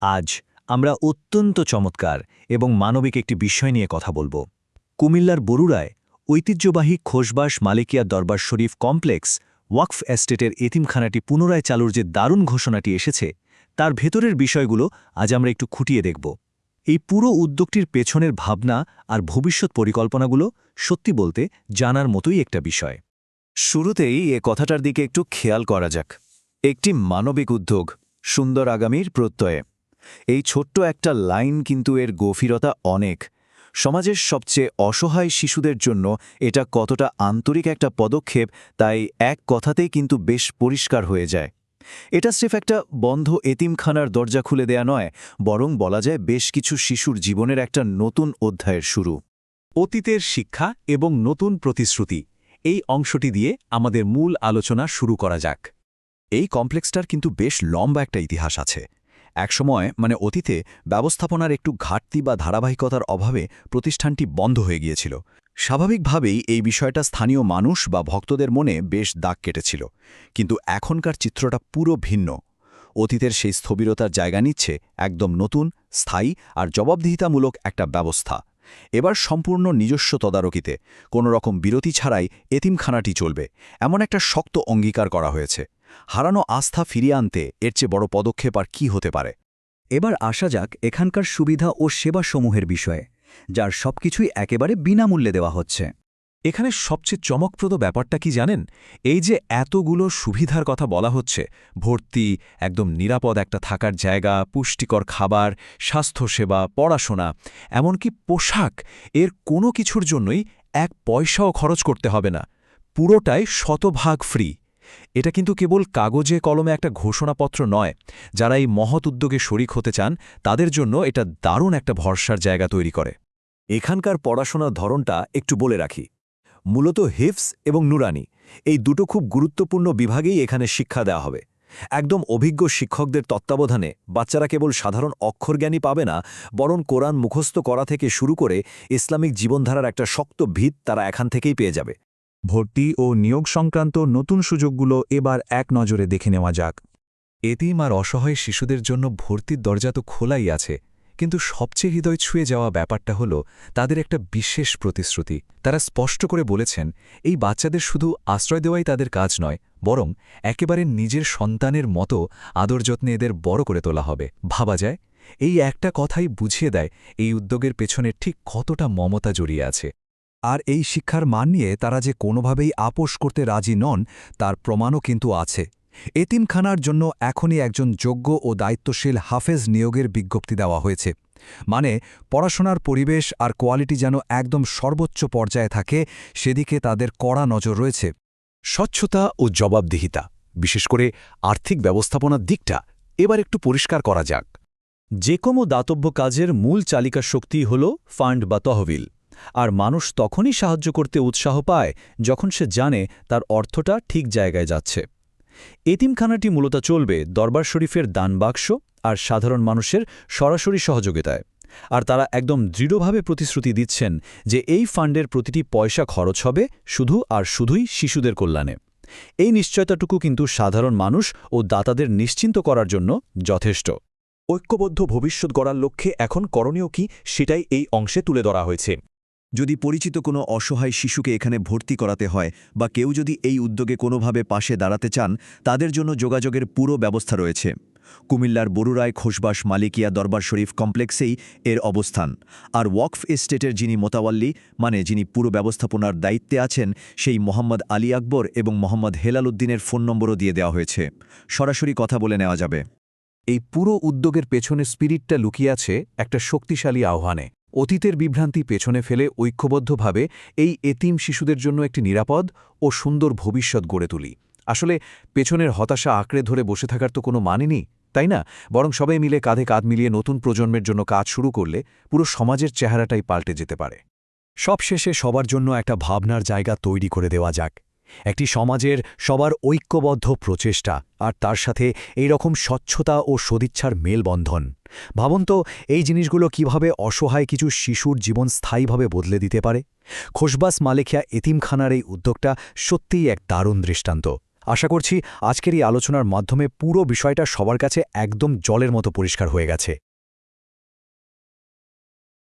আজ আমরা অত্যন্ত চমৎকার এবং মানবিক একটি বিষয় নিয়ে কথা বলবো। কুমিল্লার বরুড়ায় ঐতিহ্যবাহী খোসবাস মালিকিয়া দরবার শরীফ কমপ্লেক্স ওয়াকফ এস্টেটের এতিমখানাটি পুনরায় চালুর যে দারুণ ঘোষণাটি এসেছে তার ভেতরের বিষয়গুলো আজ আমরা একটু খুঁটিয়ে দেখব। এই পুরো উদ্যোগটির পেছনের ভাবনা আর ভবিষ্যৎ পরিকল্পনাগুলো সত্যি বলতে জানার মতোই একটা বিষয়। শুরুতেই এ কথাটার দিকে একটু খেয়াল করা যাক। একটি মানবিক উদ্যোগ, সুন্দর আগামীর প্রত্যয়ে। এই ছোট্ট একটা লাইন কিন্তু এর গভীরতা অনেক। সমাজের সবচেয়ে অসহায় শিশুদের জন্য এটা কতটা আন্তরিক একটা পদক্ষেপ তাই এক কথাতেই কিন্তু বেশ পরিষ্কার হয়ে যায়। এটা স্রেফ একটা বন্ধ এতিমখানার দরজা খুলে দেয়া নয়, বরং বলা যায় বেশ কিছু শিশুর জীবনের একটা নতুন অধ্যায়ের শুরু। অতীতের শিক্ষা এবং নতুন প্রতিশ্রুতি, এই অংশটি দিয়ে আমাদের মূল আলোচনা শুরু করা যাক। এই কমপ্লেক্সটার কিন্তু বেশ লম্বা একটা ইতিহাস আছে। একসময় অতীতে ব্যবস্থাপনার একটু ঘাটতি বা ধারাবাহিকতার অভাবে প্রতিষ্ঠানটি বন্ধ হয়ে গিয়েছিল। স্বাভাবিকভাবেই এই বিষয়টা স্থানীয় মানুষ বা ভক্তদের মনে বেশ দাগ কেটেছিল। কিন্তু এখনকার চিত্রটা পুরো ভিন্ন। অতীতের সেই স্থবিরতার জায়গা নিচ্ছে একদম নতুন, স্থায়ী আর জবাবদিহিতামূলক একটা ব্যবস্থা। এবার সম্পূর্ণ নিজস্ব তদারকিতে কোনো রকম বিরতি ছাড়াই এতিমখানাটি চলবে, এমন একটা শক্ত অঙ্গীকার করা হয়েছে। হারানো আস্থা ফিরিয়ে আনতে এর চেয়ে বড় পদক্ষেপ আর কি হতে পারে। এবার আসা যাক এখানকার সুবিধা ও সেবাসমূহের বিষয়ে, যার সবকিছুই একেবারে বিনামূল্যে দেওয়া হচ্ছে। এখানে সবচেয়ে চমকপ্রদ ব্যাপারটা কি জানেন? এই যে এতগুলো সুবিধার কথা বলা হচ্ছে, ভর্তি, একদম নিরাপদ একটা থাকার জায়গা, পুষ্টিকর খাবার, স্বাস্থ্যসেবা, পড়াশোনা, এমনকি পোশাক, এর কোনো কিছুর জন্যই এক পয়সাও খরচ করতে হবে না। পুরোটাই শতভাগ ফ্রি। এটা কিন্তু কেবল কাগজে কলমে একটা ঘোষণাপত্র নয়। যারা এই মহৎ উদ্যোগে শরিক হতে চান তাদের জন্য এটা দারুণ একটা ভরসার জায়গা তৈরি করে। এখানকার পড়াশোনার ধরনটা একটু বলে রাখি। মূলত হিফজ এবং নুরানি, এই দুটো খুব গুরুত্বপূর্ণ বিভাগেই এখানে শিক্ষা দেওয়া হবে। একদম অভিজ্ঞ শিক্ষকদের তত্ত্বাবধানে বাচ্চারা কেবল সাধারণ অক্ষরজ্ঞানই পাবে না, বরং কোরআন মুখস্থ করা থেকে শুরু করে ইসলামিক জীবনধারার একটা শক্ত ভিত তারা এখান থেকেই পেয়ে যাবে। ভর্তি ও নিয়োগ সংক্রান্ত নতুন সুযোগগুলো এবার এক নজরে দেখে নেওয়া যাক। এতিম আর অসহায় শিশুদের জন্য ভর্তির দরজা তো খোলাই আছে, কিন্তু সবচেয়ে হৃদয় ছুঁয়ে যাওয়া ব্যাপারটা হল তাদের একটা বিশেষ প্রতিশ্রুতি। তারা স্পষ্ট করে বলেছেন, এই বাচ্চাদের শুধু আশ্রয় দেওয়াই তাদের কাজ নয়, বরং একেবারে নিজের সন্তানের মতো আদর যত্নে এদের বড় করে তোলা হবে। ভাবা যায়, এই একটা কথাই বুঝিয়ে দেয় এই উদ্যোগের পেছনে ঠিক কতটা মমতা জড়িয়ে আছে। আর এই শিক্ষার মান নিয়ে তারা যে কোনোভাবেই আপোস করতে রাজি নন তার প্রমাণও কিন্তু আছে। এতিমখানার জন্য এখনই একজন যোগ্য ও দায়িত্বশীল হাফেজ নিয়োগের বিজ্ঞপ্তি দেওয়া হয়েছে। মানে পড়াশোনার পরিবেশ আর কোয়ালিটি যেন একদম সর্বোচ্চ পর্যায়ে থাকে, সেদিকে তাদের কড়া নজর রয়েছে। স্বচ্ছতা ও জবাবদিহিতা, বিশেষ করে আর্থিক ব্যবস্থাপনার দিকটা এবার একটু পরিষ্কার করা যাক। যে কোনো দাতব্য কাজের মূল চালিকা শক্তি হল ফান্ড বা তহবিল। আর মানুষ তখনই সাহায্য করতে উৎসাহ পায় যখন সে জানে তার অর্থটা ঠিক জায়গায় যাচ্ছে। এতিমখানাটি মূলত চলবে দরবার শরীফের দানবাক্স আর সাধারণ মানুষের সরাসরি সহযোগিতায়। আর তারা একদম দৃঢ়ভাবে প্রতিশ্রুতি দিচ্ছেন যে এই ফান্ডের প্রতিটি পয়সা খরচ হবে শুধু আর শুধুই শিশুদের কল্যাণে। এই নিশ্চয়তাটুকু কিন্তু সাধারণ মানুষ ও দাতাদের নিশ্চিন্ত করার জন্য যথেষ্ট। ঐক্যবদ্ধ ভবিষ্যৎ গড়ার লক্ষ্যে এখন করণীয় কি, সেটাই এই অংশে তুলে ধরা হয়েছে। যদি পরিচিত কোনো অসহায় শিশুকে এখানে ভর্তি করাতে হয় বা কেউ যদি এই উদ্যোগে কোনোভাবে পাশে দাঁড়াতে চান, তাদের জন্য যোগাযোগের পুরো ব্যবস্থা রয়েছে। কুমিল্লার বরুড়ায় খোসবাস মালিকিয়া দরবার শরীফ কমপ্লেক্সেই এর অবস্থান। আর ওয়াকফ এস্টেটের যিনি মোতাওয়াল্লি, যিনি পুরো ব্যবস্থাপনার দায়িত্বে আছেন, সেই মোহাম্মদ আলী আকবর এবং মোহাম্মদ হেলাল উদ্দিনের ফোন নম্বরও দিয়ে দেওয়া হয়েছে। সরাসরি কথা বলে নেওয়া যাবে। এই পুরো উদ্যোগের পেছনে স্পিরিটটা লুকিয়ে আছে একটা শক্তিশালী আহ্বানে। অতীতের বিভ্রান্তি পেছনে ফেলে ঐক্যবদ্ধভাবে এই এতিম শিশুদের জন্য একটি নিরাপদ ও সুন্দর ভবিষ্যৎ গড়ে তুলি। আসলে পেছনের হতাশা আঁকড়ে ধরে বসে থাকার তো কোনো মানে নেই, তাই না? বরং সবাই মিলে কাঁধে কাঁধ মিলিয়ে নতুন প্রজন্মের জন্য কাজ শুরু করলে পুরো সমাজের চেহারাটাই পাল্টে যেতে পারে। সবশেষে সবার জন্য একটা ভাবনার জায়গা তৈরি করে দেওয়া যাক। একটি সমাজের সবার ঐক্যবদ্ধ প্রচেষ্টা আর তার সাথে এই রকম স্বচ্ছতা ও সদিচ্ছার মেলবন্ধন। ভাবুন তো, এই জিনিসগুলো কিভাবে অসহায় কিছু শিশুর জীবন স্থায়ীভাবে বদলে দিতে পারে। খোসবাস মালিকিয়া এতিমখানার এই উদ্যোগটা সত্যিই এক দারুণ দৃষ্টান্ত। আশা করছি আজকের এই আলোচনার মাধ্যমে পুরো বিষয়টা সবার কাছে একদম জলের মতো পরিষ্কার হয়ে গেছে।